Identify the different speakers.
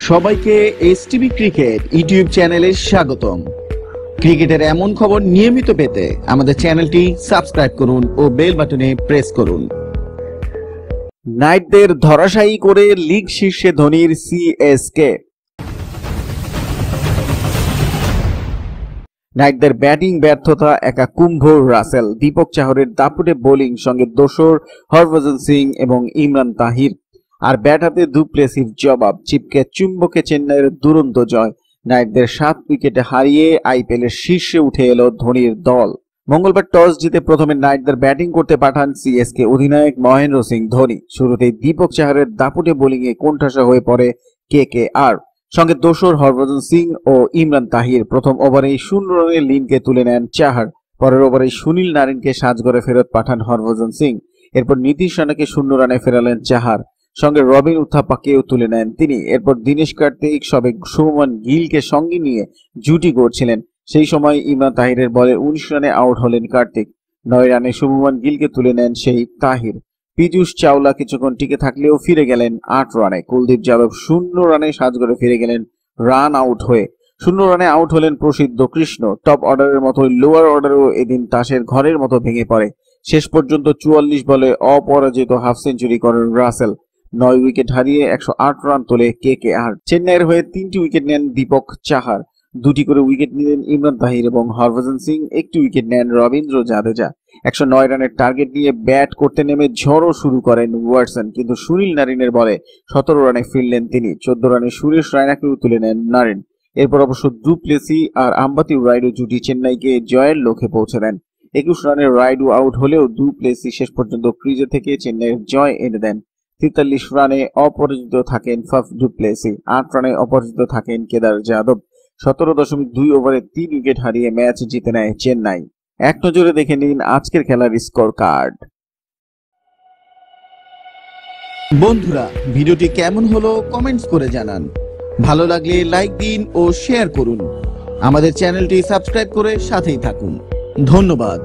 Speaker 1: সবাইকে STV cricket YouTube চ্যানেলে স্বাগতম। ক্রিকেটের এমন খবর নিয়মিত পেতে আমাদের চ্যানেলটি সাবস্ক্রাইব করুন ও বেল বাটনে প্রেস করুন। নাইটদের ধরাশায়ী করে লিগ শীর্ষে ধোনির সিএসকে। নাইটদের ব্যাটিং ব্যর্থতা একা কুম্ভ রাসেল, দীপক চাহরের দাপুটে বোলিং সঙ্গে দোসর হরভজন সিং এবং ইমরান তাহির, আর ব্যাট হাতে ডু প্লেসির জবাব, চিপকে চুম্বকে চেন্নাইয়ের দুরন্ত জয়। নাইটদের 7 উইকেটে হারিয়ে আইপিএলের শীর্ষে উঠে এলো ধোনির দল। মঙ্গলবার টস জিতে প্রথমে নাইটদের ব্যাটিং করতে পাঠান সিএসকে অধিনায়ক মহেন্দ্র সিং ধোনি। শুরুতেই দীপক চাহরের দাপুটে বোলিংয়ে কোণঠাসা হয়ে পড়ে কেকেআর, সঙ্গে দোসর হরভজন সিং ও ইমরান তাহির। প্রথম ওভারেই 0 রানে লিনকে তুলে নেন চাহার। পরের ওভারে সুনীল নারিনকে সাজঘরে ফেরত পাঠান হরভজন সিং। এরপর নীতিশ রানাকে 0 রানে ফেরালেন চাহার, সঙ্গে রবিন উথাপ্পাকেও তুলে নেন তিনি। এরপর দীনেশ কার্তিক সবে শুভমান গিলকে সঙ্গে নিয়ে জুটি গড়ছিলেন। সেই সময় ইমরান তাহিরের বলে 19 রানে আউট হলেন কার্তিক। 9 রানে শুভমান গিলকে তুলে নেন সেই তাহির। পীযূষ চাওলা কিছুক্ষণ টিকে থাকলেও ফিরে গেলেন 8 রানে। কুলদীপ যাদব 0 রানে সাজঘরে ফিরে গেলেন রান আউট হয়ে। 0 রানে আউট হলেন প্রসিদ্ধ কৃষ্ণ। টপ অর্ডারের মতোই লোয়ার অর্ডারেও এদিন তাসের ঘরের মতো ভেঙে পড়ে। শেষ পর্যন্ত 44 বলে অপরাজিত হাফ সেঞ্চুরি করেন রাসেল। 9 উইকেট হারিয়ে 108 রান তোলে কেকেআর। চেন্নাইয়ের হয়ে 3টি উইকেট নেন দীপক চাহার, 2টি করে উইকেট নিলেন ইমরান তাহির এবং হরভজন সিং, 1টি উইকেট নেন রবীন্দ্র জাদেজা। 109 রানের টার্গেট নিয়ে ব্যাট করতে নেমে ঝড়ও শুরু করেন ওয়াটসন, কিন্তু সুনীল নারিনের বলে 17 রানে ফিরলেন তিনি। 14 রানে সুরেশ রায়নাকেও তুলে নেন নারিন। এরপর অবশ্য ডু প্লেসি আর আম্বাতি রাইডু জুটি চেন্নাইকে জয়ের লক্ষ্যে পৌঁছে দেন। 21 রানে রাইডু আউট হলেও ডু প্লেসি শেষ পর্যন্ত ক্রিজে থেকে চেন্নাইয়ের জয় এনে দেন। 43 রানে অপরাজিত থাকেন ফাফ ডু প্লেসি। 8 রানে অপরাজিত থাকেন কেদার যাদব। 17.2 ওভারে 3 উইকেট হারিয়ে ম্যাচ জিতে নেয় চেন্নাই। এক নজরে দেখে নিন আজকের খেলার স্কোর কার্ড। বন্ধুরা, ভিডিওটি কেমন হলো কমেন্টস করে জানান। ভালো লাগলে লাইক দিন ও শেয়ার করুন। আমাদের চ্যানেলটি সাবস্ক্রাইব করে সাথেই থাকুন। ধন্যবাদ।